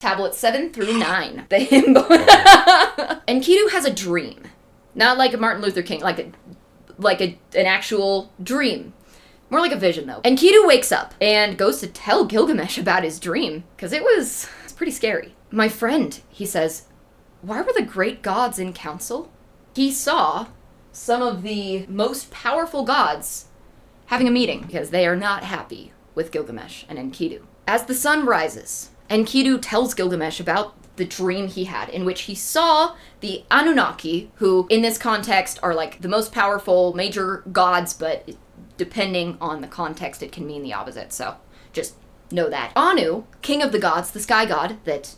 Tablets 7 through 9. The hymn. Enkidu has a dream. Not like a Martin Luther King, like an actual dream. More like a vision, though. Enkidu wakes up and goes to tell Gilgamesh about his dream, because it's pretty scary. My friend, he says, why were the great gods in council? He saw some of the most powerful gods having a meeting, because they are not happy with Gilgamesh and Enkidu. As the sun rises, Enkidu tells Gilgamesh about the dream he had, in which he saw the Anunnaki, who in this context are like the most powerful major gods, but depending on the context it can mean the opposite, so just know that. Anu, king of the gods, the sky god that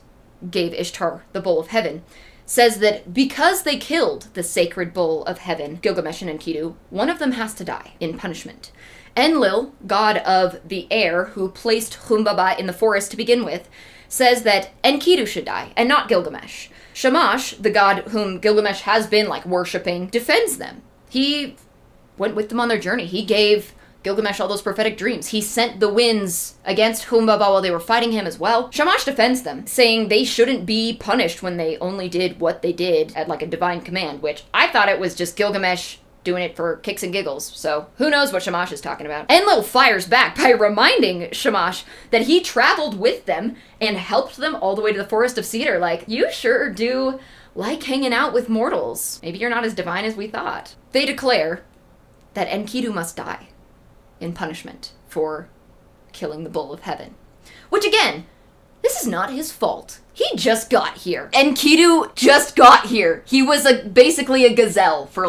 gave Ishtar the bowl of heaven, says that because they killed the sacred bowl of heaven, Gilgamesh and Enkidu, one of them has to die in punishment. Enlil, god of the air, who placed Humbaba in the forest to begin with, says that Enkidu should die, and not Gilgamesh. Shamash, the god whom Gilgamesh has been, worshipping, defends them. He went with them on their journey. He gave Gilgamesh all those prophetic dreams. He sent the winds against Humbaba while they were fighting him as well. Shamash defends them, saying they shouldn't be punished when they only did what they did at, a divine command, which I thought it was just Gilgamesh doing it for kicks and giggles, so who knows what Shamash is talking about. Enlil fires back by reminding Shamash that he traveled with them and helped them all the way to the Forest of Cedar. You sure do like hanging out with mortals. Maybe you're not as divine as we thought. They declare that Enkidu must die in punishment for killing the Bull of Heaven. Which again, this is not his fault. He just got here. Enkidu just got here. He was basically a gazelle for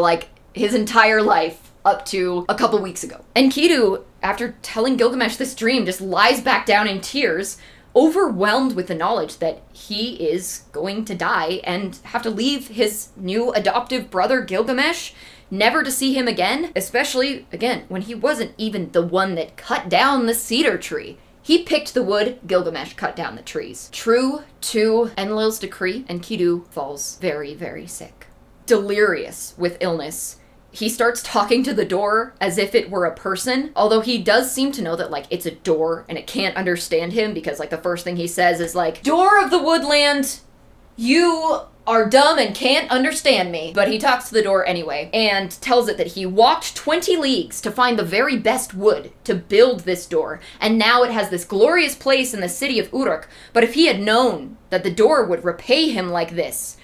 his entire life up to a couple weeks ago. Enkidu, after telling Gilgamesh this dream, just lies back down in tears, overwhelmed with the knowledge that he is going to die and have to leave his new adoptive brother Gilgamesh, never to see him again, especially, again, when he wasn't even the one that cut down the cedar tree. He picked the wood, Gilgamesh cut down the trees. True to Enlil's decree, Enkidu falls very, very sick. Delirious with illness, he starts talking to the door as if it were a person, although he does seem to know that, it's a door and it can't understand him because, the first thing he says is, door of the woodland, you are dumb and can't understand me. But he talks to the door anyway and tells it that he walked 20 leagues to find the very best wood to build this door, and now it has this glorious place in the city of Uruk. But if he had known that the door would repay him like this,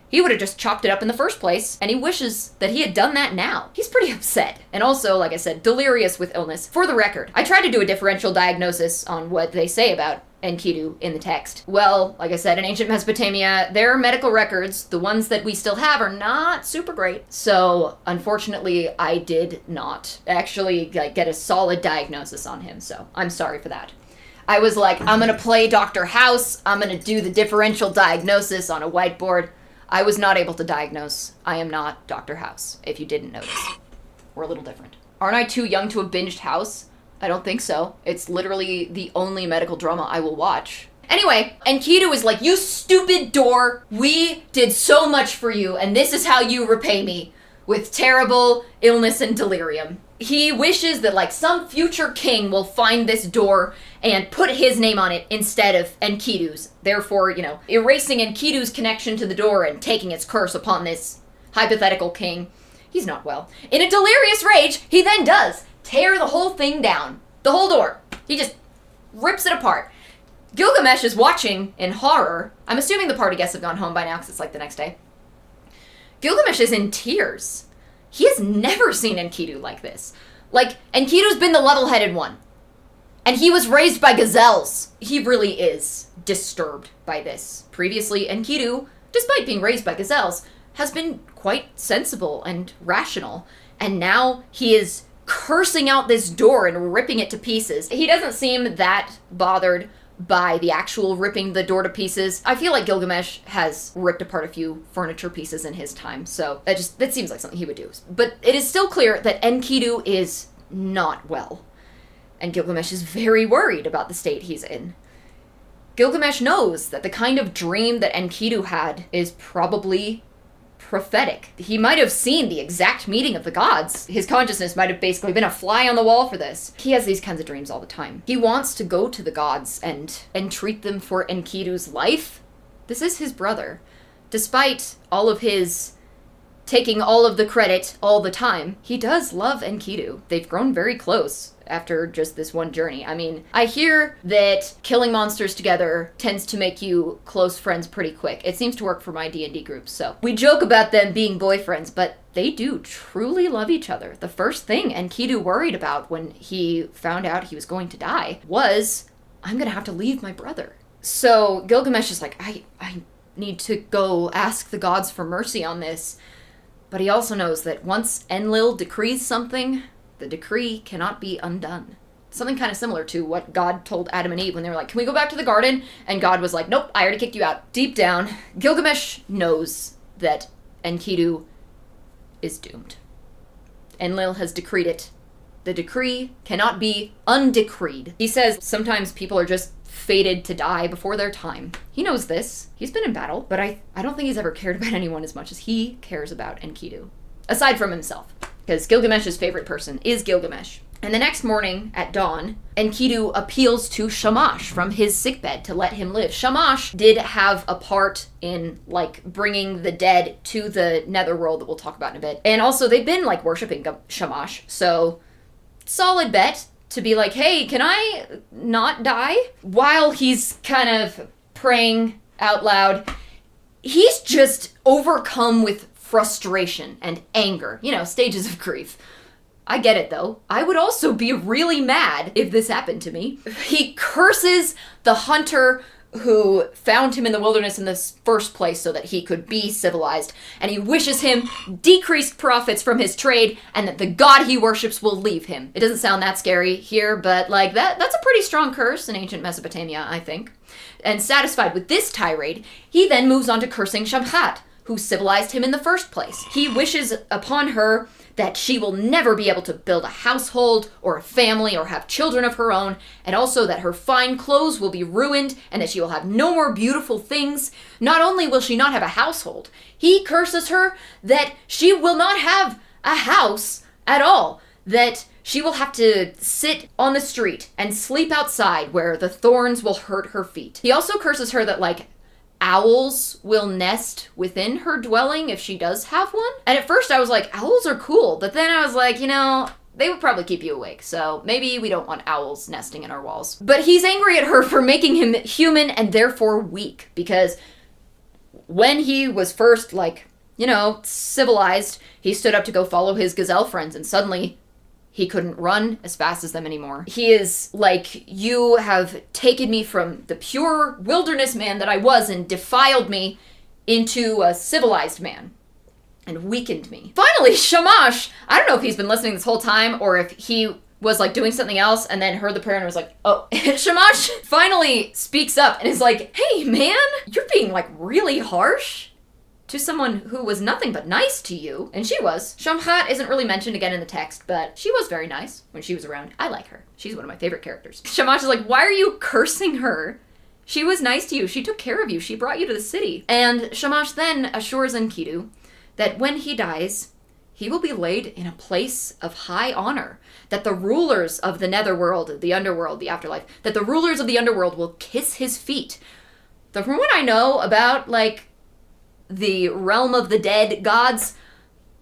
he would have just chopped it up in the first place, and he wishes that he had done that now. He's pretty upset. And also, like I said, delirious with illness. For the record, I tried to do a differential diagnosis on what they say about Enkidu in the text. Well, like I said, in ancient Mesopotamia, their medical records, the ones that we still have, are not super great. So, unfortunately, I did not actually get a solid diagnosis on him, so I'm sorry for that. I was like, I'm gonna play Dr. House, I'm gonna do the differential diagnosis on a whiteboard. I was not able to diagnose. I am not Dr. House, if you didn't notice. We're a little different. Aren't I too young to have binged House? I don't think so. It's literally the only medical drama I will watch. Anyway, Enkidu is like, you stupid door, we did so much for you, and this is how you repay me, with terrible illness and delirium. He wishes that some future king will find this door and put his name on it instead of Enkidu's, therefore, erasing Enkidu's connection to the door and taking its curse upon this hypothetical king. He's not well. In a delirious rage, he then does tear the whole thing down. The whole door. He just rips it apart. Gilgamesh is watching in horror. I'm assuming the party guests have gone home by now because it's the next day. Gilgamesh is in tears. He has never seen Enkidu like this. Enkidu's been the level-headed one. And he was raised by gazelles. He really is disturbed by this. Previously, Enkidu, despite being raised by gazelles, has been quite sensible and rational. And now he is cursing out this door and ripping it to pieces. He doesn't seem that bothered by the actual ripping the door to pieces. I feel like Gilgamesh has ripped apart a few furniture pieces in his time, so that seems like something he would do. But it is still clear that Enkidu is not well, and Gilgamesh is very worried about the state he's in. Gilgamesh knows that the kind of dream that Enkidu had is probably prophetic. He might have seen the exact meeting of the gods. His consciousness might have basically been a fly on the wall for this. He has these kinds of dreams all the time. He wants to go to the gods and entreat them for Enkidu's life. This is his brother. Despite all of his taking all of the credit all the time, he does love Enkidu. They've grown very close after just this one journey. I mean, I hear that killing monsters together tends to make you close friends pretty quick. It seems to work for my D&D groups, so we joke about them being boyfriends, but they do truly love each other. The first thing Enkidu worried about when he found out he was going to die was, I'm gonna have to leave my brother. So Gilgamesh is like, I need to go ask the gods for mercy on this. But he also knows that once Enlil decrees something, the decree cannot be undone. Something kind of similar to what God told Adam and Eve when they were like, can we go back to the garden? And God was like, nope, I already kicked you out. Deep down, Gilgamesh knows that Enkidu is doomed. Enlil has decreed it. The decree cannot be undecreed. He says sometimes people are just fated to die before their time. He knows this. He's been in battle, but I don't think he's ever cared about anyone as much as he cares about Enkidu. Aside from himself. Because Gilgamesh's favorite person is Gilgamesh. And the next morning, at dawn, Enkidu appeals to Shamash from his sickbed to let him live. Shamash did have a part in, like, bringing the dead to the netherworld that we'll talk about in a bit. And also, they've been, like, worshipping Shamash. So, solid bet to be like, hey, can I not die? While he's kind of praying out loud, he's just overcome with frustration and anger. You know, stages of grief. I get it, though. I would also be really mad if this happened to me. He curses the hunter who found him in the wilderness in the first place so that he could be civilized, and he wishes him decreased profits from his trade and that the god he worships will leave him. It doesn't sound that scary here, but like that's a pretty strong curse in ancient Mesopotamia, I think. And satisfied with this tirade, he then moves on to cursing Shamhat, who civilized him in the first place. He wishes upon her that she will never be able to build a household or a family or have children of her own, and also that her fine clothes will be ruined and that she will have no more beautiful things. Not only will she not have a household, he curses her that she will not have a house at all, that she will have to sit on the street and sleep outside where the thorns will hurt her feet. He also curses her that, like, owls will nest within her dwelling if she does have one. And at first I was like, owls are cool. But then I was like, you know, they would probably keep you awake. So maybe we don't want owls nesting in our walls. But he's angry at her for making him human and therefore weak. Because when he was first, like, you know, civilized, he stood up to go follow his gazelle friends and suddenly he couldn't run as fast as them anymore. He is like, you have taken me from the pure wilderness man that I was and defiled me into a civilized man and weakened me. Finally, Shamash, I don't know if he's been listening this whole time or if he was like doing something else and then heard the prayer and was like, oh. Shamash finally speaks up and is like, hey man, you're being like really harsh to someone who was nothing but nice to you. And she was. Shamhat isn't really mentioned again in the text, but she was very nice when she was around. I like her. She's one of my favorite characters. Shamash is like, why are you cursing her? She was nice to you. She took care of you. She brought you to the city. And Shamash then assures Enkidu that when he dies, he will be laid in a place of high honor. That the rulers of the netherworld, the underworld, the afterlife, that the rulers of the underworld will kiss his feet. From what I know about, like, the realm of the dead gods,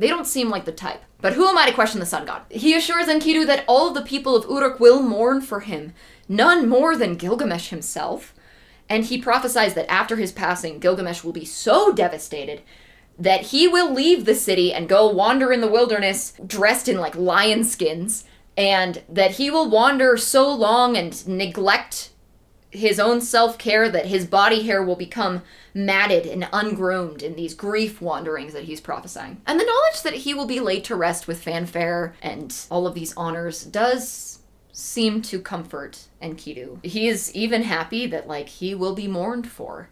they don't seem like the type. But who am I to question the sun god? He assures Enkidu that all of the people of Uruk will mourn for him, none more than Gilgamesh himself. And he prophesies that after his passing, Gilgamesh will be so devastated that he will leave the city and go wander in the wilderness dressed in like lion skins, and that he will wander so long and neglect his own self-care that his body hair will become matted and ungroomed in these grief wanderings that he's prophesying. And the knowledge that he will be laid to rest with fanfare and all of these honors does seem to comfort Enkidu. He is even happy that, like, he will be mourned for.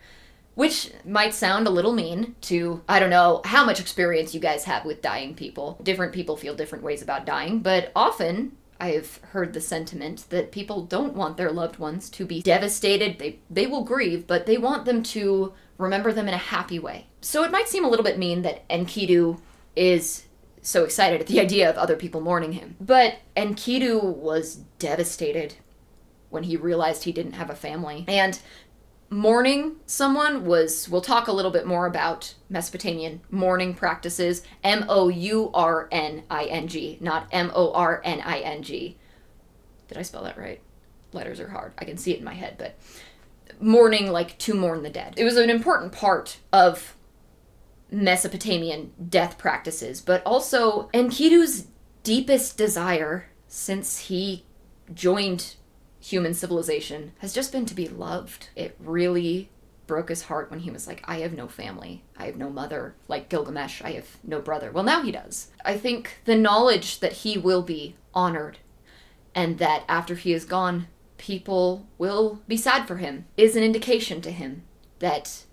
Which might sound a little mean to, I don't know how much experience you guys have with dying people. Different people feel different ways about dying, but often I have heard the sentiment that people don't want their loved ones to be devastated. They will grieve, but they want them to remember them in a happy way. So it might seem a little bit mean that Enkidu is so excited at the idea of other people mourning him. But Enkidu was devastated when he realized he didn't have a family. And mourning someone was, we'll talk a little bit more about Mesopotamian mourning practices, mourning, not morning. Did I spell that right? Letters are hard. I can see it in my head, but mourning, like to mourn the dead. It was an important part of Mesopotamian death practices, but also Enkidu's deepest desire since he joined human civilization has just been to be loved. It really broke his heart when he was like, I have no family. I have no mother. Like Gilgamesh, I have no brother. Well, now he does. I think the knowledge that he will be honored and that after he is gone, people will be sad for him is an indication to him that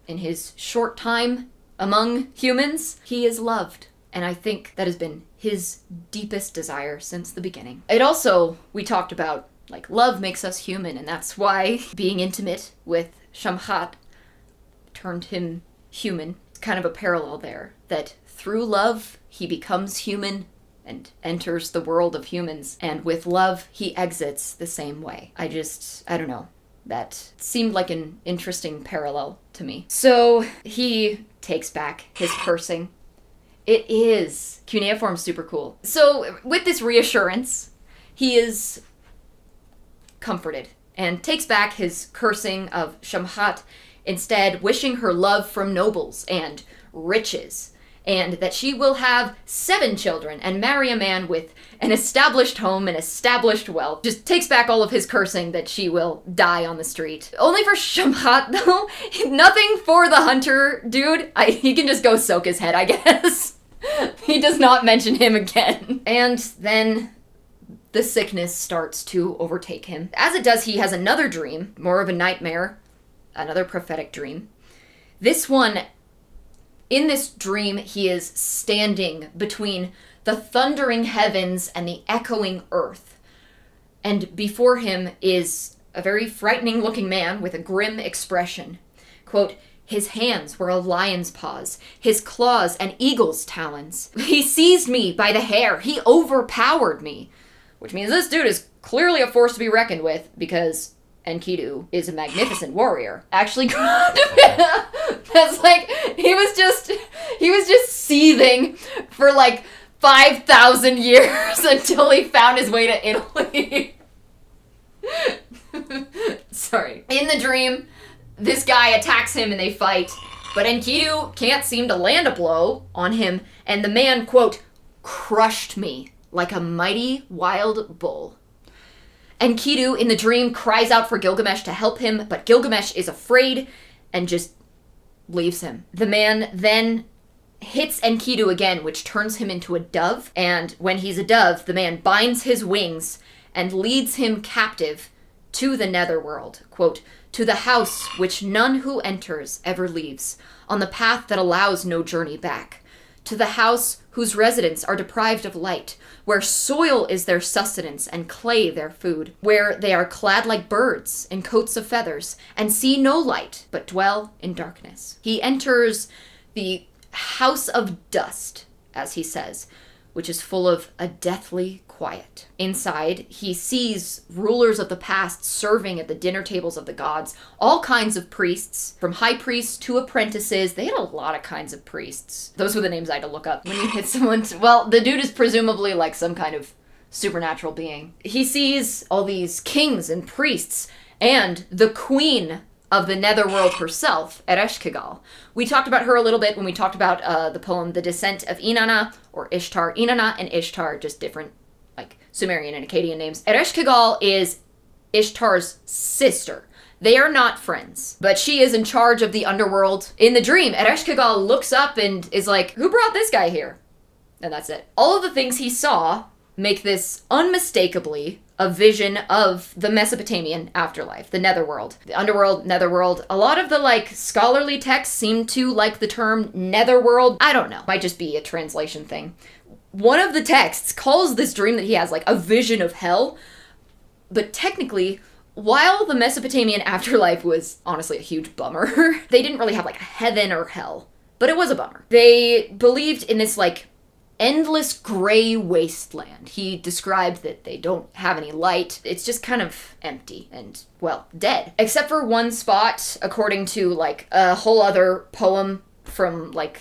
in his short time among humans, he is loved. And I think that has been his deepest desire since the beginning. It also, we talked about, like, love makes us human, and that's why being intimate with Shamhat turned him human. It's kind of a parallel there, that through love, he becomes human and enters the world of humans, and with love, he exits the same way. I don't know. That seemed like an interesting parallel to me. So he takes back his cursing. It is. Cuneiform's super cool. So with this reassurance, he is comforted and takes back his cursing of Shamhat, instead wishing her love from nobles and riches, and that she will have 7 children and marry a man with an established home and established wealth. Just takes back all of his cursing that she will die on the street. Only for Shamhat, though. Nothing for the hunter dude. He can just go soak his head, I guess. He does not mention him again. And then the sickness starts to overtake him. As it does, he has another dream, more of a nightmare, another prophetic dream. This one, in this dream, he is standing between the thundering heavens and the echoing earth. And before him is a very frightening looking man with a grim expression. Quote, his hands were a lion's paws, his claws an eagle's talons. He seized me by the hair, he overpowered me. Which means this dude is clearly a force to be reckoned with, because Enkidu is a magnificent warrior. Actually, that's like, he was just seething for like 5,000 years until he found his way to Italy. Sorry. In the dream, this guy attacks him and they fight, but Enkidu can't seem to land a blow on him, and the man, quote, crushed me like a mighty wild bull. Enkidu, in the dream, cries out for Gilgamesh to help him, but Gilgamesh is afraid and just leaves him. The man then hits Enkidu again, which turns him into a dove, and when he's a dove, the man binds his wings and leads him captive to the netherworld, quote, to the house which none who enters ever leaves, on the path that allows no journey back, to the house whose residents are deprived of light, where soil is their sustenance and clay their food, where they are clad like birds in coats of feathers, and see no light, but dwell in darkness. He enters the house of dust, as he says, which is full of a deathly quiet. Inside, he sees rulers of the past serving at the dinner tables of the gods, all kinds of priests, from high priests to apprentices. They had a lot of kinds of priests. Those were the names I had to look up. When you hit someone, well, the dude is presumably like some kind of supernatural being. He sees all these kings and priests, and the queen of the netherworld herself, Ereshkigal. We talked about her a little bit when we talked about the poem The Descent of Inanna, or Ishtar. Inanna and Ishtar, just different, like, Sumerian and Akkadian names. Ereshkigal is Ishtar's sister. They are not friends, but she is in charge of the underworld. In the dream, Ereshkigal looks up and is like, who brought this guy here? And that's it. All of the things he saw make this unmistakably a vision of the Mesopotamian afterlife, the netherworld. The underworld, netherworld. A lot of the, like, scholarly texts seem to like the term netherworld. I don't know. Might just be a translation thing. One of the texts calls this dream that he has, like, a vision of hell. But technically, while the Mesopotamian afterlife was honestly a huge bummer, they didn't really have, like, a heaven or hell. but it was a bummer. They believed in this, like, endless gray wasteland. He described that they don't have any light. It's just kind of empty and, well, dead. Except for one spot, according to, like, a whole other poem from, like,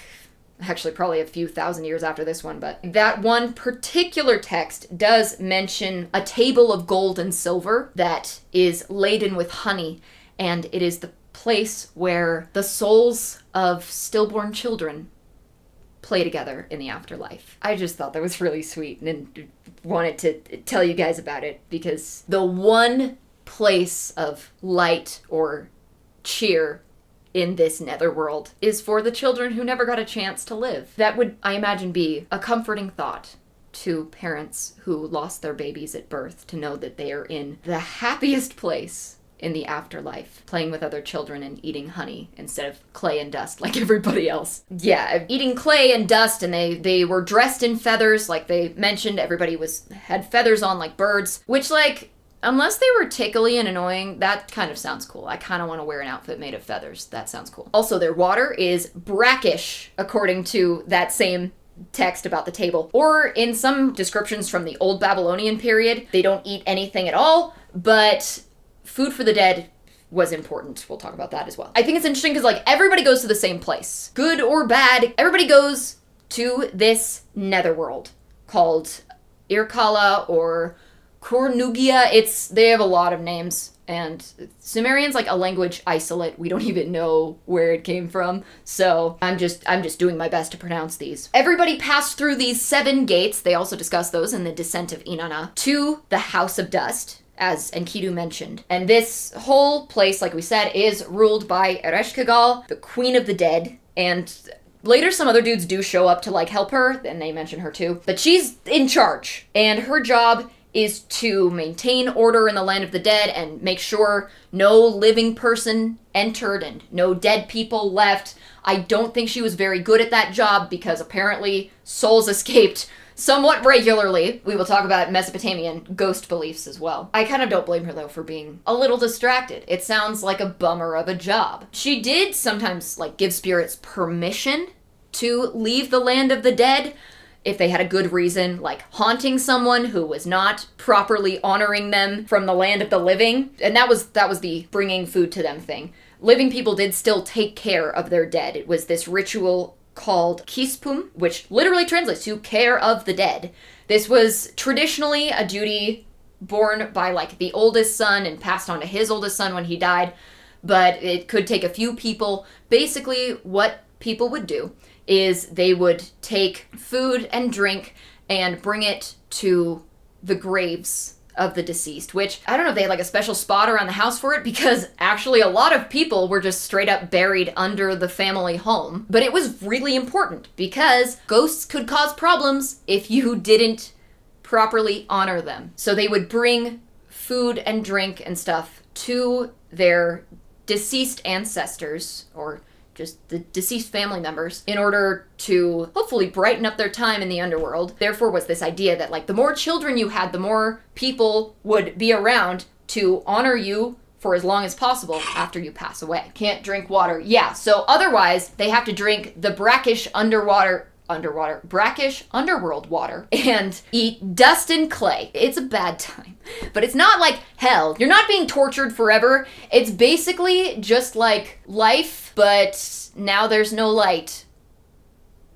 actually probably a few thousand years after this one, but that one particular text does mention a table of gold and silver that is laden with honey, and it is the place where the souls of stillborn children play together in the afterlife. I just thought that was really sweet and wanted to tell you guys about it, because the one place of light or cheer in this netherworld is for the children who never got a chance to live. That would, I imagine, be a comforting thought to parents who lost their babies at birth, to know that they are in the happiest place in the afterlife, playing with other children and eating honey instead of clay and dust like everybody else. Yeah, eating clay and dust, and they were dressed in feathers, like they mentioned. Everybody had feathers on like birds, which, like, unless they were tickly and annoying, that kind of sounds cool. I kind of want to wear an outfit made of feathers. That sounds cool. Also, their water is brackish, according to that same text about the table. Or in some descriptions from the Old Babylonian period, they don't eat anything at all, but food for the dead was important. We'll talk about that as well. I think it's interesting because, like, everybody goes to the same place. Good or bad, everybody goes to this netherworld called Irkala or Cornugia. They have a lot of names, and Sumerian's like a language isolate. We don't even know where it came from, so I'm just doing my best to pronounce these. Everybody passed through these 7 gates. They also discuss those in the Descent of Inanna to the House of Dust, as Enkidu mentioned. And this whole place, like we said, is ruled by Ereshkigal, the Queen of the Dead, and later some other dudes do show up to, like, help her, and they mention her too. But she's in charge, and her job is to maintain order in the land of the dead and make sure no living person entered and no dead people left. I don't think she was very good at that job, because apparently souls escaped somewhat regularly. We will talk about Mesopotamian ghost beliefs as well. I kind of don't blame her, though, for being a little distracted. It sounds like a bummer of a job. She did sometimes, like, give spirits permission to leave the land of the dead if they had a good reason, like haunting someone who was not properly honoring them from the land of the living. And that was the bringing food to them thing. Living people did still take care of their dead. It was this ritual called kispum, which literally translates to care of the dead. This was traditionally a duty borne by, like, the oldest son and passed on to his oldest son when he died, but it could take a few people. Basically, what people would do is they would take food and drink and bring it to the graves of the deceased, which I don't know if they had, like, a special spot around the house for it, because actually a lot of people were just straight up buried under the family home. But it was really important because ghosts could cause problems if you didn't properly honor them. So they would bring food and drink and stuff to their deceased ancestors, or just the deceased family members, in order to hopefully brighten up their time in the underworld. Therefore was this idea that, like, the more children you had, the more people would be around to honor you for as long as possible after you pass away. Can't drink water. Yeah, so otherwise they have to drink the brackish brackish underworld water and eat dust and clay. It's a bad time, but it's not like hell. You're not being tortured forever. It's basically just like life, but now there's no light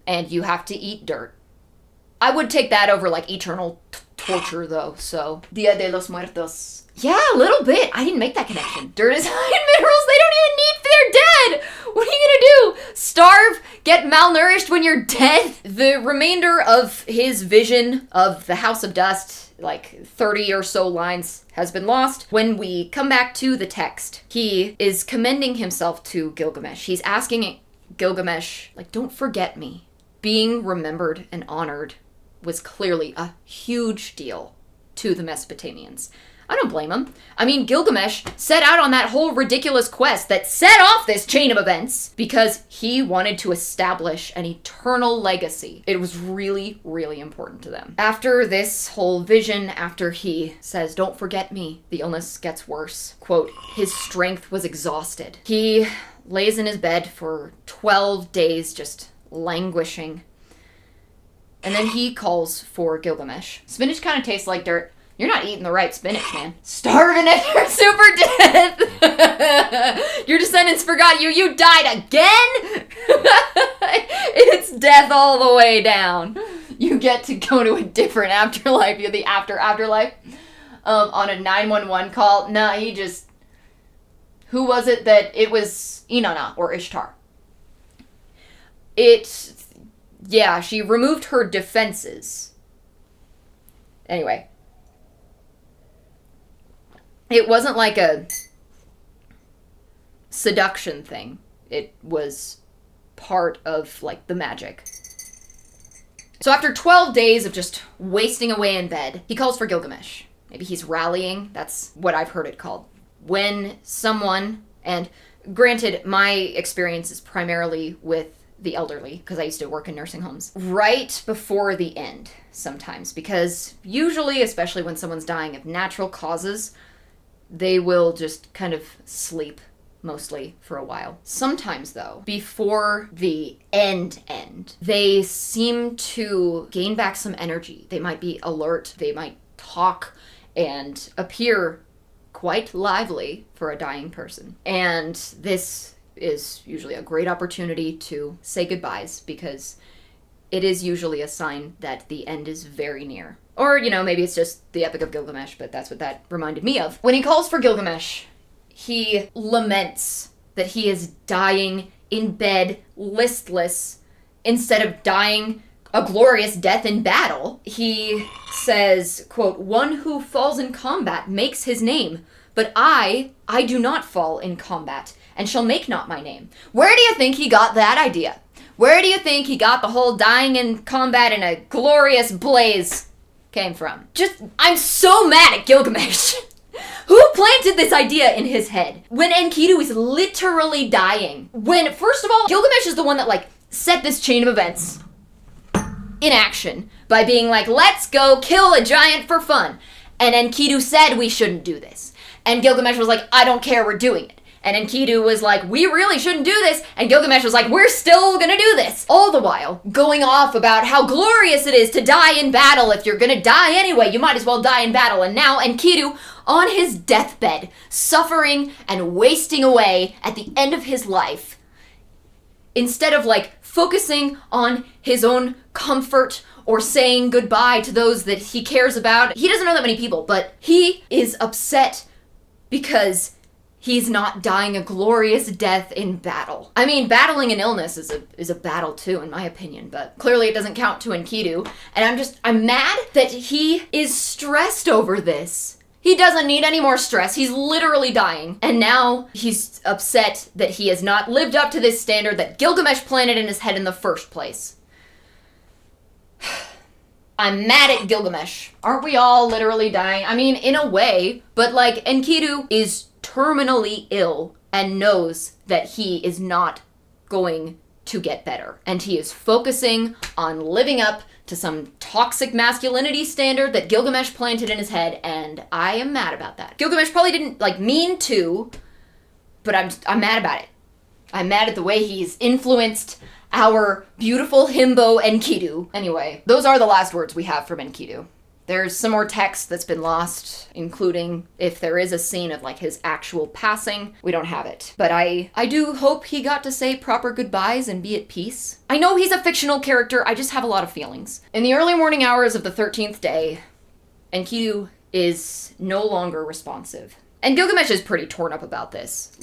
and you have to eat dirt. I would take that over, like, eternal torture, though, so. Dia de los Muertos. Yeah, a little bit. I didn't make that connection. Dirt is high in minerals. They don't even need, they're dead. What are you gonna do? Starve? Get malnourished when you're dead? The remainder of his vision of the House of Dust, like 30 or so lines, has been lost. When we come back to the text, he is commending himself to Gilgamesh. He's asking Gilgamesh, like, don't forget me. Being remembered and honored was clearly a huge deal to the Mesopotamians. I don't blame him. I mean, Gilgamesh set out on that whole ridiculous quest that set off this chain of events because he wanted to establish an eternal legacy. It was really, really important to them. After this whole vision, after he says, don't forget me, the illness gets worse. Quote, his strength was exhausted. He lays in his bed for 12 days, just languishing. And then he calls for Gilgamesh. Spinach kind of tastes like dirt. You're not eating the right spinach, man. Starving at your super death. Your descendants forgot you. You died again? It's death all the way down. You get to go to a different afterlife. You're the afterlife. On a 911 call. Nah, he just... Who was it that... It was Inanna or Ishtar. Yeah, she removed her defenses. Anyway. It wasn't like a seduction thing. It was part of, like, the magic. So after 12 days of just wasting away in bed, he calls for Gilgamesh. Maybe he's rallying. That's what I've heard it called. When someone, and granted, my experience is primarily with the elderly, because I used to work in nursing homes, right before the end sometimes. Because usually, especially when someone's dying of natural causes, they will just kind of sleep mostly for a while. Sometimes, though, before the end, they seem to gain back some energy. They might be alert, they might talk and appear quite lively for a dying person. And this is usually a great opportunity to say goodbyes, because it is usually a sign that the end is very near. Or, maybe it's just the Epic of Gilgamesh, but that's what that reminded me of. When he calls for Gilgamesh, he laments that he is dying in bed, listless, instead of dying a glorious death in battle. He says, quote, "One who falls in combat makes his name, but I do not fall in combat, and shall make not my name." Where do you think he got that idea? Where do you think he got the whole dying in combat in a glorious blaze came from? I'm so mad at Gilgamesh. Who planted this idea in his head? When Enkidu is literally dying. When, first of all, Gilgamesh is the one that, set this chain of events in action by being like, let's go kill a giant for fun. And Enkidu said we shouldn't do this. And Gilgamesh was like, I don't care, we're doing it. And Enkidu was like, we really shouldn't do this. And Gilgamesh was like, we're still gonna do this. All the while going off about how glorious it is to die in battle. If you're gonna die anyway, you might as well die in battle. And now Enkidu, on his deathbed, suffering and wasting away at the end of his life, instead of focusing on his own comfort or saying goodbye to those that he cares about. He doesn't know that many people, but he is upset because he's not dying a glorious death in battle. I mean, battling an illness is a battle too, in my opinion, but clearly it doesn't count to Enkidu. And I'm mad that he is stressed over this. He doesn't need any more stress. He's literally dying. And now he's upset that he has not lived up to this standard that Gilgamesh planted in his head in the first place. I'm mad at Gilgamesh. Aren't we all literally dying? I mean, in a way, but Enkidu is terminally ill and knows that he is not going to get better. And he is focusing on living up to some toxic masculinity standard that Gilgamesh planted in his head, and I am mad about that. Gilgamesh probably didn't mean to, but I'm mad about it. I'm mad at the way he's influenced our beautiful himbo Enkidu. Anyway, those are the last words we have from Enkidu. There's some more text that's been lost, including if there is a scene of his actual passing. We don't have it. But I do hope he got to say proper goodbyes and be at peace. I know he's a fictional character, I just have a lot of feelings. In the early morning hours of the 13th day, Enkidu is no longer responsive. And Gilgamesh is pretty torn up about this.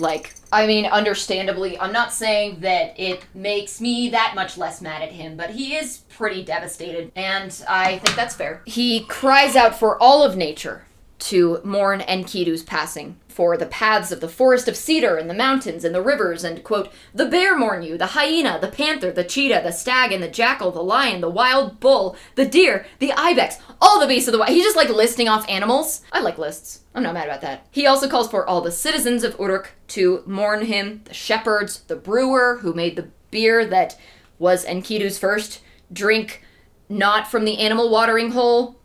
Understandably, I'm not saying that it makes me that much less mad at him, but he is pretty devastated, and I think that's fair. He cries out for all of nature to mourn Enkidu's passing, for the paths of the forest of cedar and the mountains and the rivers, and, quote, "The bear mourn you, the hyena, the panther, the cheetah, the stag and the jackal, the lion, the wild bull, the deer, the ibex, all the beasts of the wild." He's just listing off animals. I like lists. I'm not mad about that. He also calls for all the citizens of Uruk to mourn him, the shepherds, the brewer who made the beer that was Enkidu's first drink, not from the animal watering hole,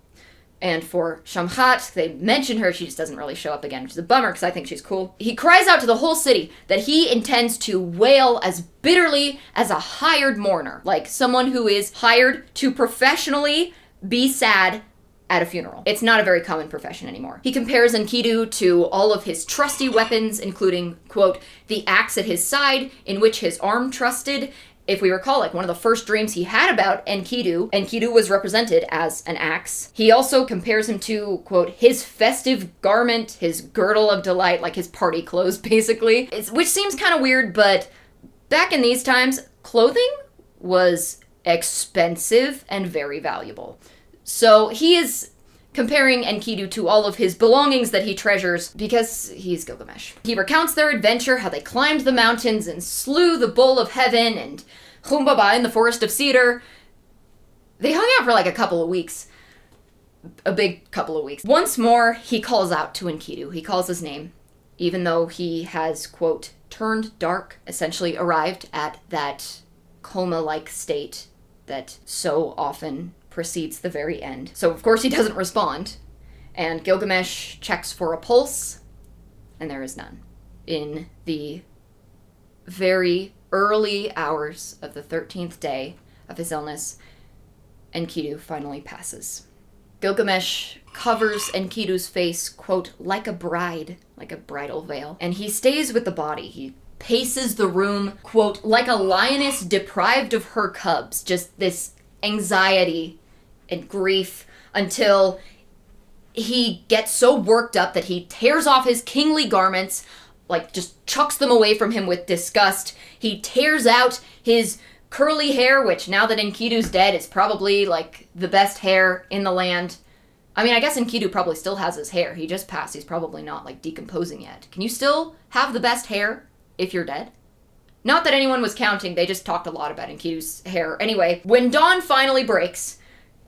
And for Shamhat, they mention her, she just doesn't really show up again, which is a bummer because I think she's cool. He cries out to the whole city that he intends to wail as bitterly as a hired mourner, like someone who is hired to professionally be sad at a funeral. It's not a very common profession anymore. He compares Enkidu to all of his trusty weapons, including, quote, the axe at his side, in which his arm trusted. If we recall, like one of the first dreams he had about Enkidu was represented as an axe. He also compares him to, quote, his festive garment, his girdle of delight, like his party clothes, basically. Which seems kind of weird, but back in these times, clothing was expensive and very valuable. So he is comparing Enkidu to all of his belongings that he treasures because he's Gilgamesh. He recounts their adventure, how they climbed the mountains and slew the bull of heaven and Humbaba in the forest of cedar. They hung out for like a couple of weeks. A big couple of weeks. Once more, he calls out to Enkidu. He calls his name, even though he has, quote, turned dark, essentially arrived at that coma-like state that so often precedes the very end. So of course he doesn't respond, and Gilgamesh checks for a pulse, and there is none. In the very early hours of the 13th day of his illness, Enkidu finally passes. Gilgamesh covers Enkidu's face, quote, like a bride, like a bridal veil, and he stays with the body. He paces the room, quote, like a lioness deprived of her cubs, just this anxiety and grief until he gets so worked up that he tears off his kingly garments, like just chucks them away from him with disgust. He tears out his curly hair, which now that Enkidu's dead is probably like the best hair in the land. I mean, I guess Enkidu probably still has his hair. He just passed. He's probably not like decomposing yet. Can you still have the best hair if you're dead? Not that anyone was counting, they just talked a lot about Enkidu's hair. Anyway, when dawn finally breaks,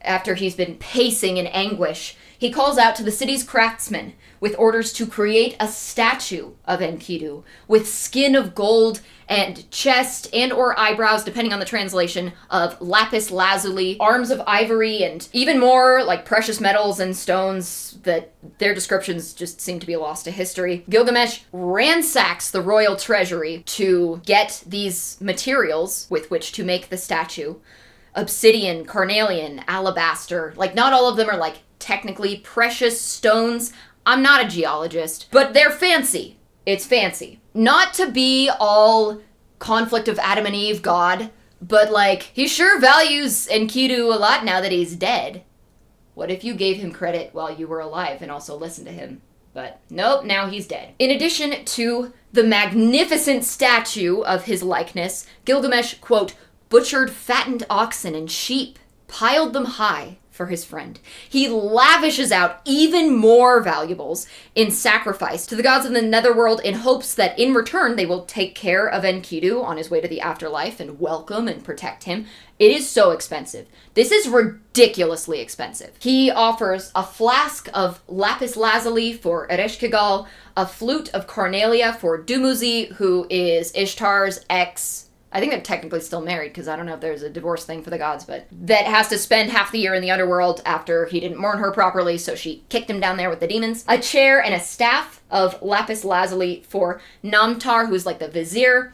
after he's been pacing in anguish, he calls out to the city's craftsmen with orders to create a statue of Enkidu with skin of gold and chest and or eyebrows, depending on the translation, of lapis lazuli, arms of ivory, and even more like precious metals and stones that their descriptions just seem to be lost to history. Gilgamesh ransacks the royal treasury to get these materials with which to make the statue. Obsidian, carnelian, alabaster, like not all of them are like technically precious stones. I'm not a geologist, but they're fancy. It's fancy. Not to be all conflict of Adam and Eve God, but like, he sure values Enkidu a lot now that he's dead. What if you gave him credit while you were alive and also listened to him? But nope, now he's dead. In addition to the magnificent statue of his likeness, Gilgamesh, quote, butchered fattened oxen and sheep, piled them high for his friend. He lavishes out even more valuables in sacrifice to the gods of the netherworld in hopes that in return they will take care of Enkidu on his way to the afterlife and welcome and protect him. It is so expensive. This is ridiculously expensive. He offers a flask of lapis lazuli for Ereshkigal, a flute of carnelia for Dumuzi, who is Ishtar's ex. I think they're technically still married because I don't know if there's a divorce thing for the gods, but that has to spend half the year in the underworld after he didn't mourn her properly, so she kicked him down there with the demons. A chair and a staff of lapis lazuli for Namtar, who's like the vizier.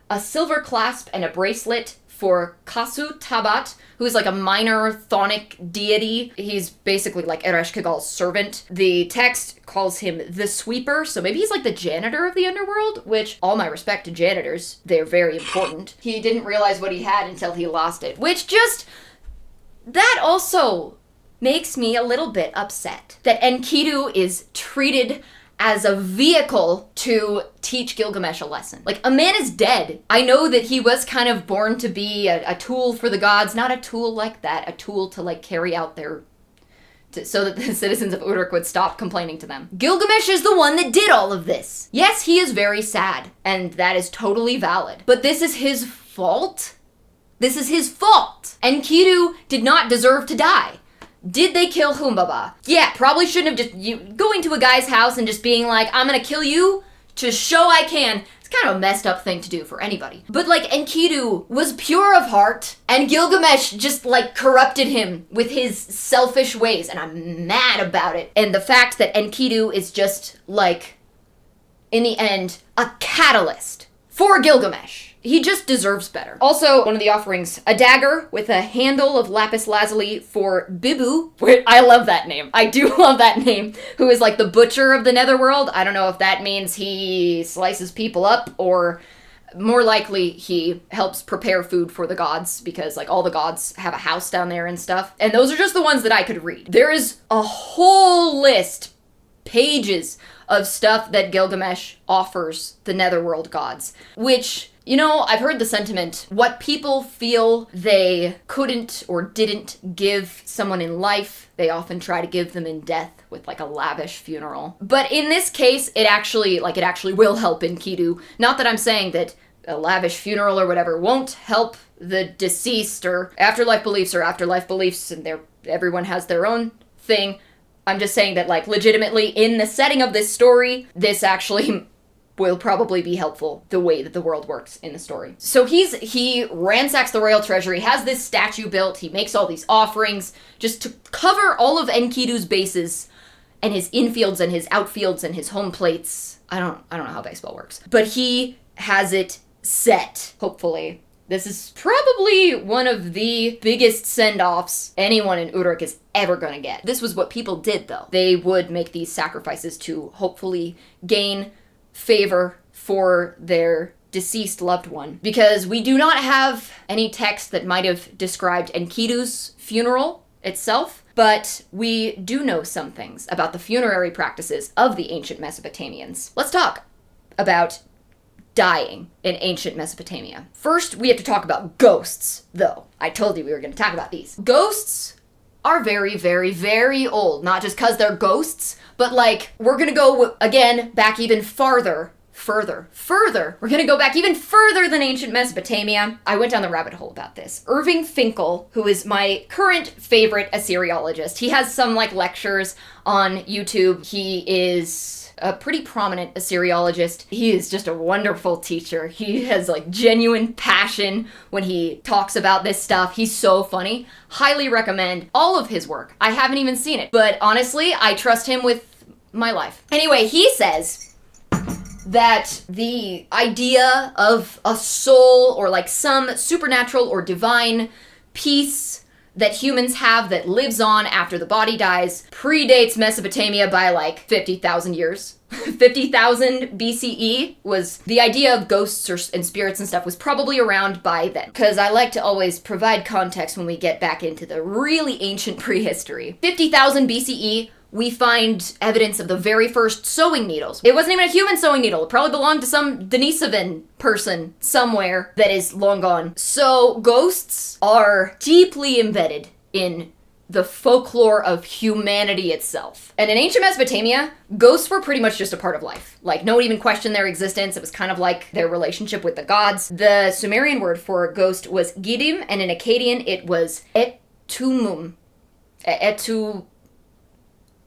A silver clasp and a bracelet for Kasu Tabat, who's like a minor chthonic deity. He's basically like Ereshkigal's servant. The text calls him the sweeper, so maybe he's like the janitor of the underworld, which, all my respect to janitors, they're very important. He didn't realize what he had until he lost it, which just, that also makes me a little bit upset. That Enkidu is treated as a vehicle to teach Gilgamesh a lesson. Like, a man is dead. I know that he was kind of born to be a tool for the gods, not a tool like that, a tool to like carry out their, so that the citizens of Uruk would stop complaining to them. Gilgamesh is the one that did all of this. Yes, he is very sad, and that is totally valid. But this is his fault? This is his fault! Enkidu did not deserve to die. Did they kill Humbaba? Yeah, probably shouldn't have just going to a guy's house and just being like, I'm gonna kill you to show I can. It's kind of a messed up thing to do for anybody. But like Enkidu was pure of heart, and Gilgamesh just like corrupted him with his selfish ways, and I'm mad about it. And the fact that Enkidu is just like, in the end, a catalyst for Gilgamesh. He just deserves better. Also, one of the offerings, a dagger with a handle of lapis lazuli for Bibu. I love that name. I do love that name. Who is like the butcher of the netherworld. I don't know if that means he slices people up, or more likely he helps prepare food for the gods, because like all the gods have a house down there and stuff. And those are just the ones that I could read. There is a whole list, pages of stuff that Gilgamesh offers the netherworld gods, which, you know, I've heard the sentiment, what people feel they couldn't or didn't give someone in life, they often try to give them in death with like a lavish funeral. But in this case, it actually will help Enkidu. Not that I'm saying that a lavish funeral or whatever won't help the deceased, or afterlife beliefs, and everyone has their own thing. I'm just saying that, like, legitimately, in the setting of this story, this actually will probably be helpful, the way that the world works in the story. So he ransacks the royal treasury, has this statue built, he makes all these offerings, just to cover all of Enkidu's bases, and his infields and his outfields and his home plates. I don't know how baseball works. But he has it set, hopefully. This is probably one of the biggest send-offs anyone in Uruk is ever gonna get. This was what people did, though. They would make these sacrifices to hopefully gain favor for their deceased loved one. Because we do not have any text that might have described Enkidu's funeral itself, but we do know some things about the funerary practices of the ancient Mesopotamians. Let's talk about dying in ancient Mesopotamia. First, we have to talk about ghosts, though. I told you we were going to talk about these. Ghosts are very, very, very old. Not just because they're ghosts, but like, we're going to go, again, back even further. We're going to go back even further than ancient Mesopotamia. I went down the rabbit hole about this. Irving Finkel, who is my current favorite Assyriologist, he has some like lectures on YouTube. He is a pretty prominent Assyriologist. He is just a wonderful teacher. He has like genuine passion when he talks about this stuff. He's so funny. Highly recommend all of his work. I haven't even seen it, but honestly, I trust him with my life. Anyway, he says that the idea of a soul or like some supernatural or divine peace that humans have that lives on after the body dies predates Mesopotamia by like 50,000 years. 50,000 BCE was the idea of ghosts and spirits and stuff was probably around by then. Because I like to always provide context when we get back into the really ancient prehistory. 50,000 BCE, we find evidence of the very first sewing needles. It wasn't even a human sewing needle. It probably belonged to some Denisovan person somewhere that is long gone. So ghosts are deeply embedded in the folklore of humanity itself. And in ancient Mesopotamia, ghosts were pretty much just a part of life. Like, no one even questioned their existence. It was kind of like their relationship with the gods. The Sumerian word for ghost was gidim, and in Akkadian it was etumum.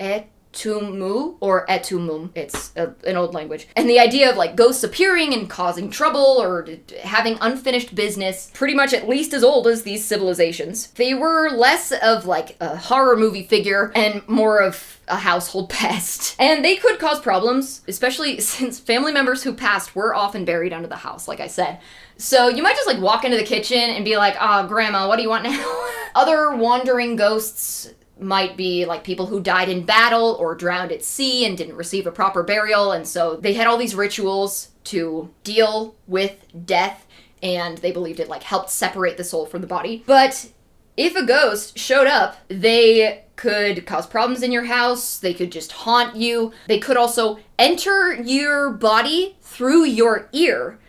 Etumu or etumum. It's an old language. And the idea of like ghosts appearing and causing trouble or having unfinished business, pretty much at least as old as these civilizations. They were less of like a horror movie figure and more of a household pest. And they could cause problems, especially since family members who passed were often buried under the house, like I said. So you might just like walk into the kitchen and be like, "Oh, Grandma, what do you want now?" Other wandering ghosts might be like people who died in battle or drowned at sea and didn't receive a proper burial, and so they had all these rituals to deal with death, and they believed it like helped separate the soul from the body. But if a ghost showed up, they could cause problems in your house, they could just haunt you, they could also enter your body through your ear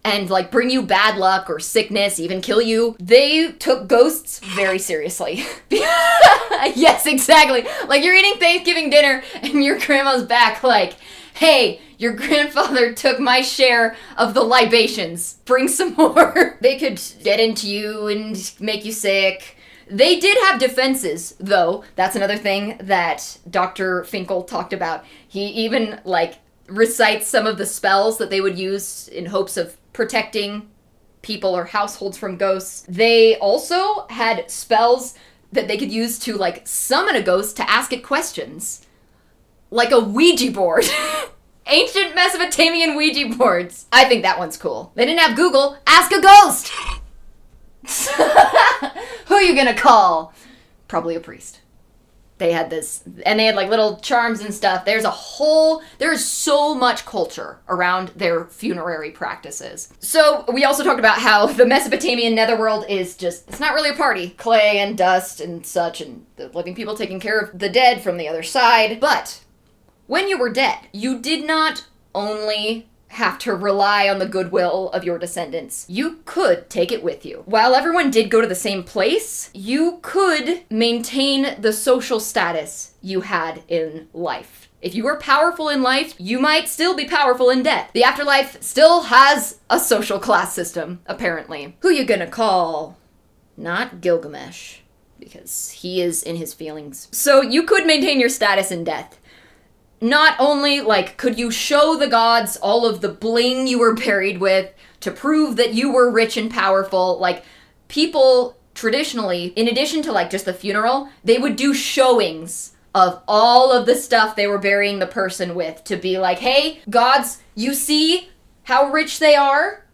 and like bring you bad luck or sickness, even kill you. They took ghosts very seriously. Yes, exactly. Like you're eating Thanksgiving dinner and your grandma's back like, "Hey, your grandfather took my share of the libations. Bring some more." They could get into you and make you sick. They did have defenses, though. That's another thing that Dr. Finkel talked about. He even like recites some of the spells that they would use in hopes of protecting people or households from ghosts. They also had spells that they could use to, like, summon a ghost to ask it questions. Like a Ouija board. Ancient Mesopotamian Ouija boards. I think that one's cool. They didn't have Google. Ask a ghost! Who are you gonna call? Probably a priest. They had this, and they had like little charms and stuff. There's so much culture around their funerary practices. So we also talked about how the Mesopotamian netherworld is just, it's not really a party. Clay and dust and such, and the living people taking care of the dead from the other side. But when you were dead, you did not only have to rely on the goodwill of your descendants. You could take it with you. While everyone did go to the same place, you could maintain the social status you had in life. If you were powerful in life, you might still be powerful in death. The afterlife still has a social class system, apparently. Who you gonna call? Not Gilgamesh, because he is in his feelings. So you could maintain your status in death. Not only, like, could you show the gods all of the bling you were buried with to prove that you were rich and powerful, like, people traditionally, in addition to, like, just the funeral, they would do showings of all of the stuff they were burying the person with to be like, hey, gods, you see how rich they are?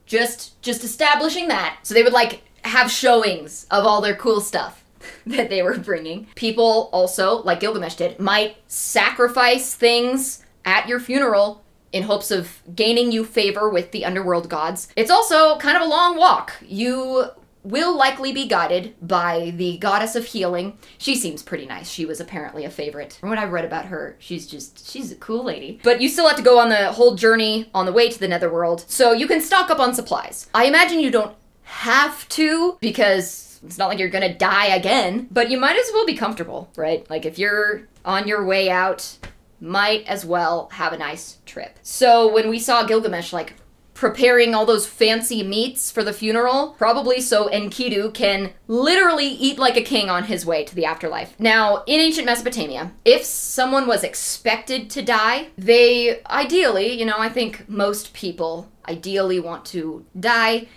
Just establishing that. So they would, like, have showings of all their cool stuff that they were bringing. People also, like Gilgamesh did, might sacrifice things at your funeral in hopes of gaining you favor with the underworld gods. It's also kind of a long walk. You will likely be guided by the goddess of healing. She seems pretty nice. She was apparently a favorite. From what I've read about her, she's a cool lady. But you still have to go on the whole journey on the way to the netherworld, so you can stock up on supplies. I imagine you don't have to, because it's not like you're gonna die again, but you might as well be comfortable, right? Like, if you're on your way out, might as well have a nice trip. So when we saw Gilgamesh, like, preparing all those fancy meats for the funeral, probably so Enkidu can literally eat like a king on his way to the afterlife. Now, in ancient Mesopotamia, if someone was expected to die, they ideally, I think most people ideally want to die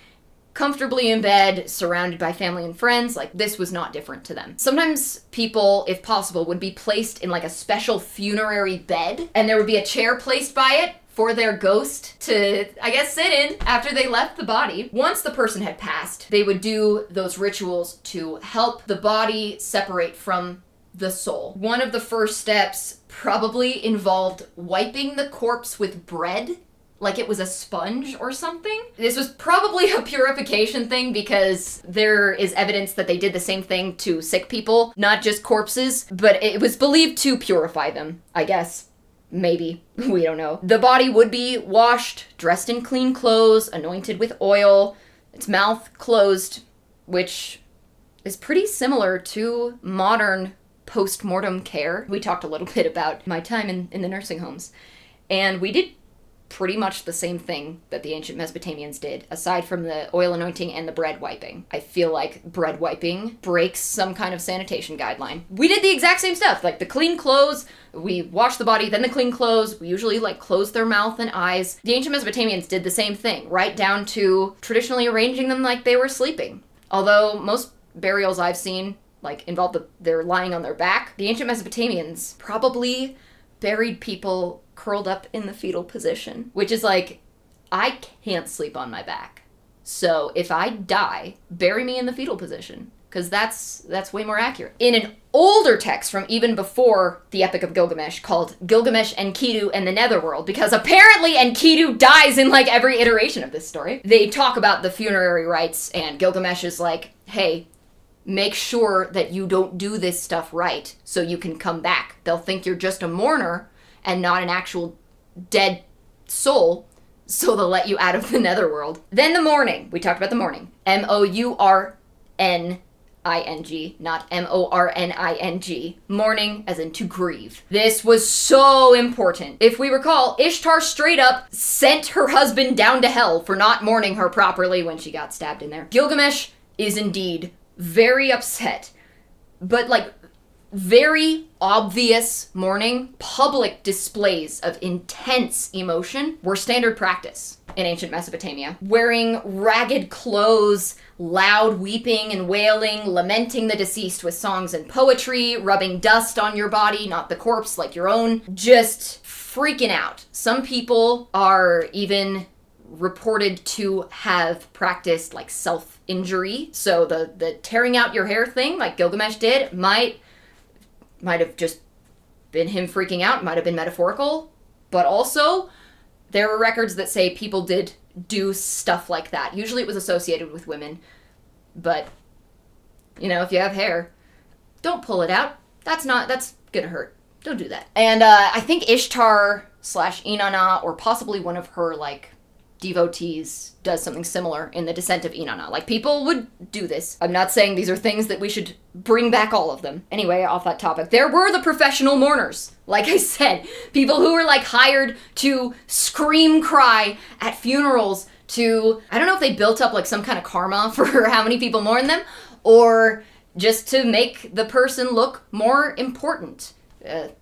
comfortably in bed, surrounded by family and friends. Like, this was not different to them. Sometimes people, if possible, would be placed in like a special funerary bed, and there would be a chair placed by it for their ghost to, I guess, sit in after they left the body. Once the person had passed, they would do those rituals to help the body separate from the soul. One of the first steps probably involved wiping the corpse with bread, like it was a sponge or something. This was probably a purification thing, because there is evidence that they did the same thing to sick people, not just corpses, but it was believed to purify them, I guess. Maybe. We don't know. The body would be washed, dressed in clean clothes, anointed with oil, its mouth closed, which is pretty similar to modern post-mortem care. We talked a little bit about my time in the nursing homes, and we did pretty much the same thing that the ancient Mesopotamians did, aside from the oil anointing and the bread wiping. I feel like bread wiping breaks some kind of sanitation guideline. We did the exact same stuff, like the clean clothes, we wash the body, then the clean clothes, we usually like close their mouth and eyes. The ancient Mesopotamians did the same thing, right down to traditionally arranging them like they were sleeping. Although most burials I've seen like involved they're lying on their back, the ancient Mesopotamians probably buried people curled up in the fetal position, which is like, I can't sleep on my back. So if I die, bury me in the fetal position, because that's way more accurate. In an older text from even before the Epic of Gilgamesh, called Gilgamesh, Enkidu, and the Netherworld, because apparently Enkidu dies in like every iteration of this story, they talk about the funerary rites, and Gilgamesh is like, hey, make sure that you don't do this stuff right so you can come back. They'll think you're just a mourner and not an actual dead soul, so they'll let you out of the netherworld. Then the mourning. We talked about the mourning. M-O-U-R-N-I-N-G, not M-O-R-N-I-N-G. Mourning as in to grieve. This was so important. If we recall, Ishtar straight up sent her husband down to hell for not mourning her properly when she got stabbed in there. Gilgamesh is indeed very upset, but like very obvious mourning, public displays of intense emotion were standard practice in ancient Mesopotamia. Wearing ragged clothes, loud weeping and wailing, lamenting the deceased with songs and poetry, rubbing dust on your body, not the corpse, like your own, just freaking out. Some people are even reported to have practiced like self-injury. So the tearing out your hair thing, like Gilgamesh did, might have just been him freaking out, might have been metaphorical, but also there are records that say people did do stuff like that. Usually it was associated with women, but, if you have hair, don't pull it out. That's gonna hurt. Don't do that. And I think Ishtar / Inanna, or possibly one of her, devotees, does something similar in the Descent of Inanna. People would do this. I'm not saying these are things that we should bring back all of them. Anyway, off that topic, there were the professional mourners. Like I said, people who were hired to scream cry at funerals to, I don't know if they built up some kind of karma for how many people mourn them, or just to make the person look more important.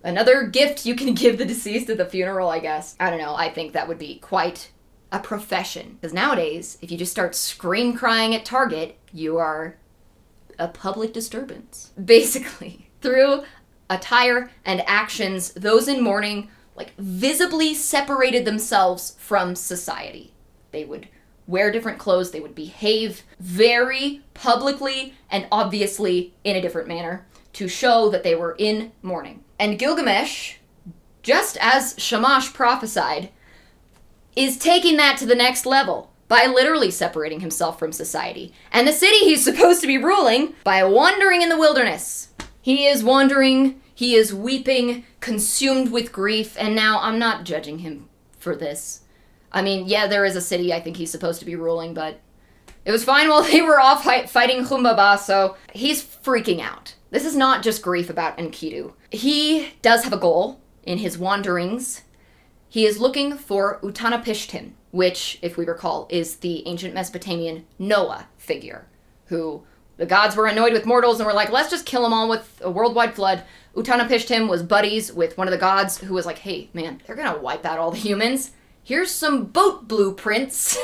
Another gift you can give the deceased at the funeral, I guess. I don't know, I think that would be quite a profession. Because nowadays, if you just start scream crying at Target, you are a public disturbance. Basically, through attire and actions, those in mourning visibly separated themselves from society. They would wear different clothes, they would behave very publicly and obviously in a different manner to show that they were in mourning. And Gilgamesh, just as Shamash prophesied, is taking that to the next level by literally separating himself from society. And the city he's supposed to be ruling by wandering in the wilderness. He is wandering, he is weeping, consumed with grief, and now I'm not judging him for this. I mean, yeah, there is a city I think he's supposed to be ruling, but it was fine while they were off fighting Humbaba, so he's freaking out. This is not just grief about Enkidu. He does have a goal in his wanderings. He is looking for Utanapishtim, which, if we recall, is the ancient Mesopotamian Noah figure, who the gods were annoyed with mortals and were like, let's just kill them all with a worldwide flood. Utanapishtim was buddies with one of the gods who was like, hey, man, they're gonna wipe out all the humans. Here's some boat blueprints.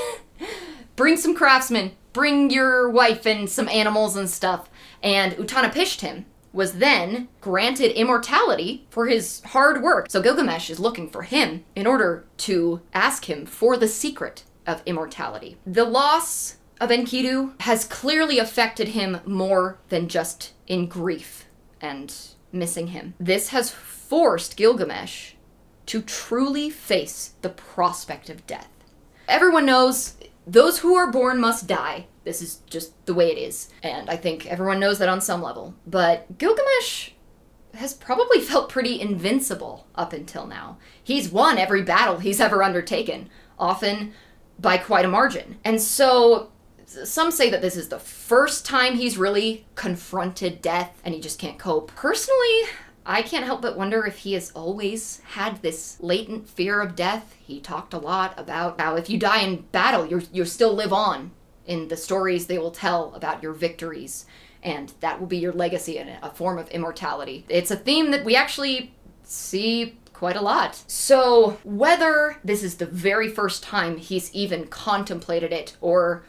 Bring some craftsmen. Bring your wife and some animals and stuff. And Utanapishtim was then granted immortality for his hard work. So Gilgamesh is looking for him in order to ask him for the secret of immortality. The loss of Enkidu has clearly affected him more than just in grief and missing him. This has forced Gilgamesh to truly face the prospect of death. Everyone knows those who are born must die. This is just the way it is. And I think everyone knows that on some level. But Gilgamesh has probably felt pretty invincible up until now. He's won every battle he's ever undertaken, often by quite a margin. And so some say that this is the first time he's really confronted death and he just can't cope. Personally, I can't help but wonder if he has always had this latent fear of death. He talked a lot about how if you die in battle, you still live on in the stories they will tell about your victories, and that will be your legacy and a form of immortality. It's a theme that we actually see quite a lot. So whether this is the very first time he's even contemplated it, or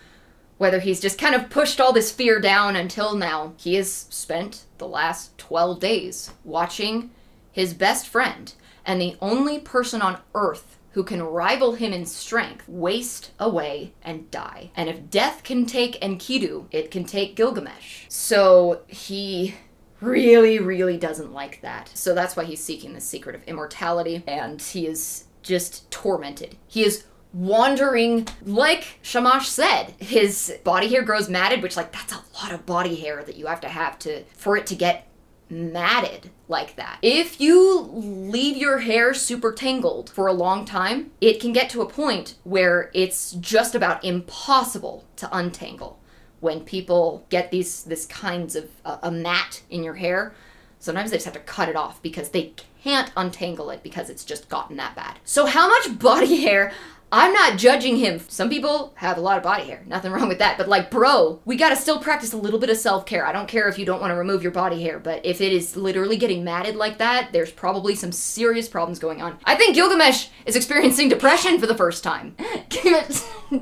whether he's just kind of pushed all this fear down until now, he has spent the last 12 days watching his best friend and the only person on Earth who can rival him in strength waste away and die. And if death can take Enkidu, it can take Gilgamesh. So he really, really doesn't like that. So that's why he's seeking the secret of immortality, and he is just tormented. He is wandering, like Shamash said. His body hair grows matted, which that's a lot of body hair that you have for it to get matted like that. If you leave your hair super tangled for a long time, it can get to a point where it's just about impossible to untangle. When people get this kinds of a mat in your hair, sometimes they just have to cut it off because they can't untangle it because it's just gotten that bad. So how much body hair I'm not judging him. Some people have a lot of body hair. Nothing wrong with that. But like, bro, we gotta still practice a little bit of self-care. I don't care if you don't want to remove your body hair, but if it is literally getting matted like that, there's probably some serious problems going on. I think Gilgamesh is experiencing depression for the first time.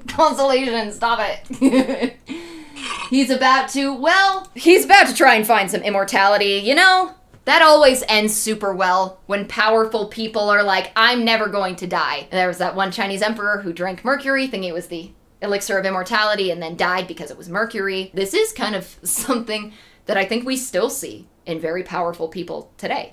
Consolation, stop it. He's about to try and find some immortality, you know? That always ends super well when powerful people are like, I'm never going to die. There was that one Chinese emperor who drank mercury, thinking it was the elixir of immortality, and then died because it was mercury. This is kind of something that I think we still see in very powerful people today.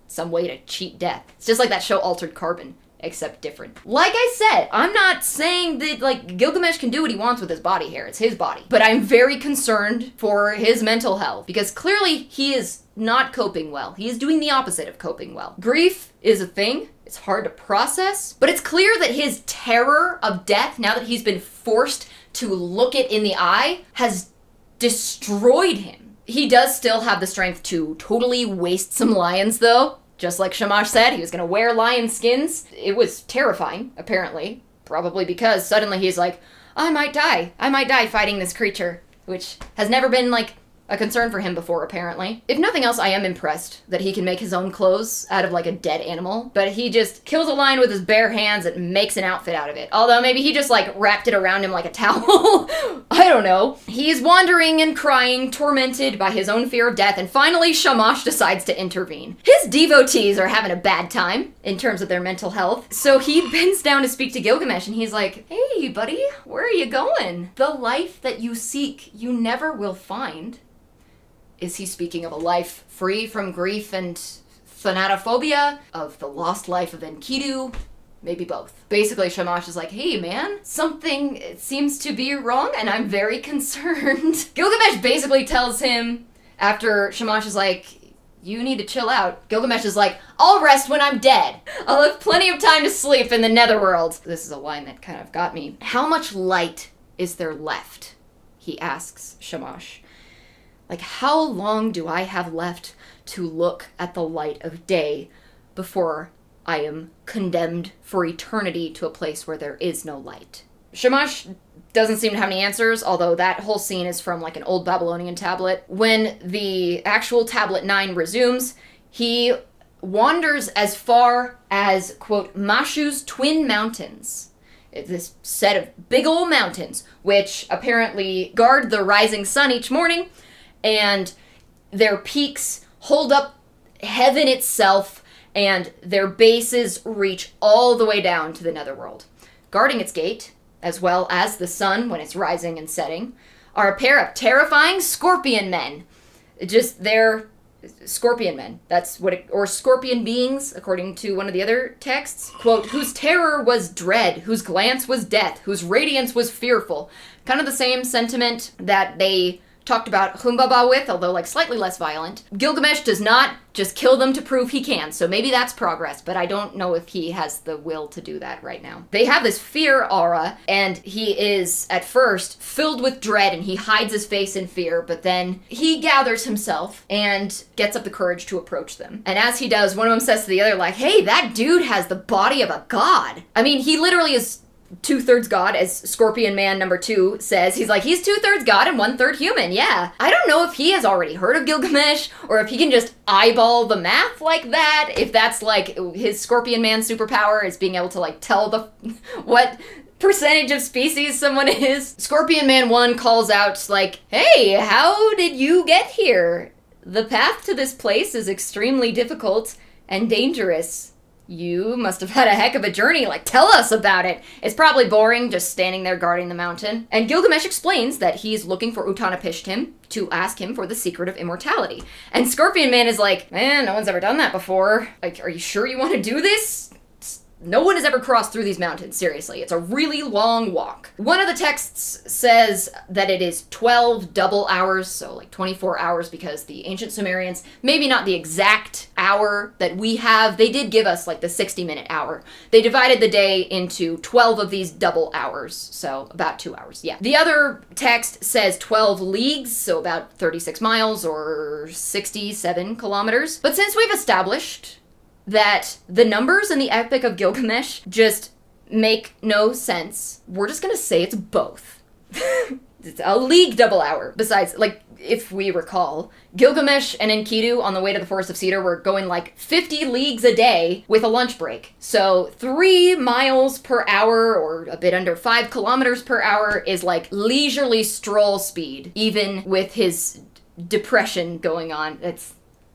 Some way to cheat death. It's just like that show Altered Carbon, except different. Like I said, I'm not saying that, like, Gilgamesh can do what he wants with his body hair. It's his body. But I'm very concerned for his mental health, because clearly he is not coping well. He is doing the opposite of coping well. Grief is a thing. It's hard to process. But it's clear that his terror of death, now that he's been forced to look it in the eye, has destroyed him. He does still have the strength to totally waste some lions, though. Just like Shamash said, he was going to wear lion skins. It was terrifying, apparently. Probably because suddenly he's like, I might die. I might die fighting this creature. Which has never been, like, a concern for him before, apparently. If nothing else, I am impressed that he can make his own clothes out of, like, a dead animal. But he just kills a lion with his bare hands and makes an outfit out of it. Although maybe he just, like, wrapped it around him like a towel. I don't know. He's wandering and crying, tormented by his own fear of death, and finally Shamash decides to intervene. His devotees are having a bad time in terms of their mental health. So he bends down to speak to Gilgamesh, and he's like, hey, buddy, where are you going? The life that you seek, you never will find. Is he speaking of a life free from grief and thanatophobia? Of the lost life of Enkidu? Maybe both. Basically, Shamash is like, hey man, something seems to be wrong and I'm very concerned. Gilgamesh basically tells him, after Shamash is like, you need to chill out, Gilgamesh is like, I'll rest when I'm dead. I'll have plenty of time to sleep in the netherworld. This is a line that kind of got me. How much light is there left? He asks Shamash. Like, how long do I have left to look at the light of day before I am condemned for eternity to a place where there is no light? Shamash doesn't seem to have any answers, although that whole scene is from, like, an old Babylonian tablet. When the actual tablet 9 resumes, he wanders as far as, quote, Mashu's Twin Mountains. This set of big old mountains, which apparently guard the rising sun each morning, and their peaks hold up heaven itself, and their bases reach all the way down to the netherworld. Guarding its gate, as well as the sun when it's rising and setting, are a pair of terrifying scorpion men. They're scorpion men. That's what or scorpion beings, according to one of the other texts. Quote, whose terror was dread, whose glance was death, whose radiance was fearful. Kind of the same sentiment that they talked about Humbaba with, although like slightly less violent. Gilgamesh does not just kill them to prove he can, so maybe that's progress, but I don't know if he has the will to do that right now. They have this fear aura, and he is at first filled with dread, and he hides his face in fear, but then he gathers himself and gets up the courage to approach them. And as he does, one of them says to the other, like, hey, that dude has the body of a god. I mean, he literally is 2/3 God, as Scorpion Man number 2 says. He's like, he's 2/3 God and 1/3 human, yeah. I don't know if he has already heard of Gilgamesh, or if he can just eyeball the math like that, if that's like his Scorpion Man superpower is being able to like tell the what percentage of species someone is. Scorpion Man 1 calls out like, hey, how did you get here? The path to this place is extremely difficult and dangerous. You must have had a heck of a journey, like, tell us about it. It's probably boring, just standing there guarding the mountain. And Gilgamesh explains that he's looking for Utanapishtim to ask him for the secret of immortality. And Scorpion Man is like, man, no one's ever done that before. Like, are you sure you want to do this? No one has ever crossed through these mountains, seriously. It's a really long walk. One of the texts says that it is 12 double hours, so like 24 hours, because the ancient Sumerians, maybe not the exact hour that we have, they did give us like the 60-minute hour. They divided the day into 12 of these double hours, so about 2 hours, yeah. The other text says 12 leagues, so about 36 miles or 67 kilometers. But since we've established that the numbers in the Epic of Gilgamesh just make no sense. We're just gonna say it's both. It's a league double hour. Besides, like, if we recall, Gilgamesh and Enkidu on the way to the Forest of Cedar were going like 50 leagues a day with a lunch break. So 3 miles per hour, or a bit under 5 kilometers per hour, is like leisurely stroll speed, even with his depression going on. That's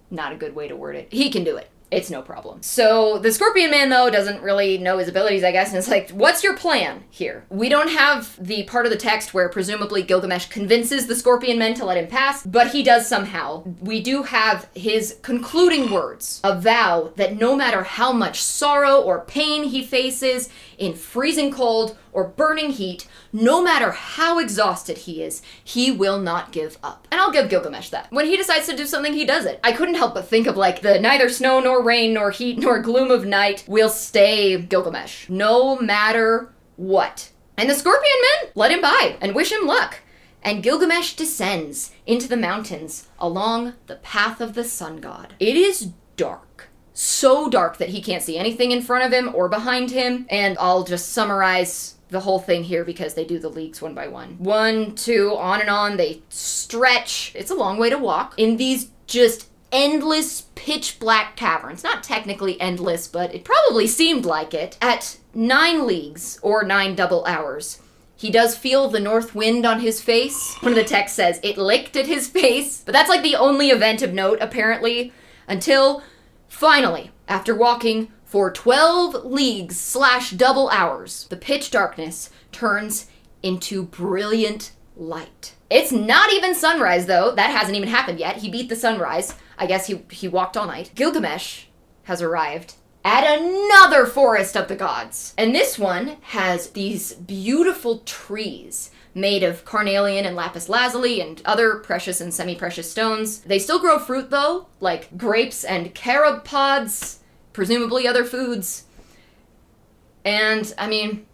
not a good way to word it. He can do it. It's no problem. So the Scorpion Man, though, doesn't really know his abilities, I guess, and it's like, what's your plan here? We don't have the part of the text where presumably Gilgamesh convinces the Scorpion Men to let him pass, but he does somehow. We do have his concluding words, a vow that no matter how much sorrow or pain he faces, in freezing cold or burning heat, no matter how exhausted he is, he will not give up. And I'll give Gilgamesh that. When he decides to do something, he does it. I couldn't help but think of like the neither snow nor rain nor heat nor gloom of night will stay Gilgamesh, no matter what. And the Scorpion Men let him by and wish him luck. And Gilgamesh descends into the mountains along the path of the sun god. It is dark. So dark that he can't see anything in front of him or behind him. And I'll just summarize the whole thing here because they do the leagues one by one. 1, 2, on and on. They stretch. It's a long way to walk in these just endless pitch black caverns. Not technically endless, but it probably seemed like it. At 9 leagues, or 9 double hours, he does feel the north wind on his face. One of the texts says it licked at his face, but that's like the only event of note, apparently, until finally, after walking for 12 leagues / double hours, the pitch darkness turns into brilliant light. It's not even sunrise, though. That hasn't even happened yet. He beat the sunrise. I guess he walked all night. Gilgamesh has arrived at another forest of the gods. And this one has these beautiful trees made of carnelian and lapis lazuli and other precious and semi-precious stones. They still grow fruit, though, like grapes and carob pods, presumably other foods. And, I mean,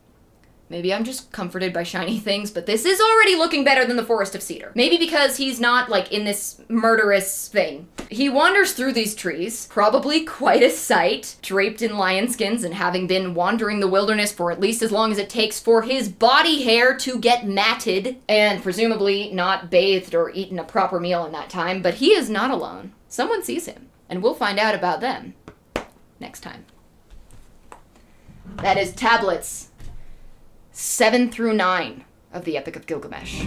maybe I'm just comforted by shiny things, but this is already looking better than the Forest of Cedar. Maybe because he's not, like, in this murderous thing. He wanders through these trees, probably quite a sight, draped in lion skins and having been wandering the wilderness for at least as long as it takes for his body hair to get matted, and presumably not bathed or eaten a proper meal in that time, but he is not alone. Someone sees him, and we'll find out about them next time. That is tablets 7 through 9 of the Epic of Gilgamesh.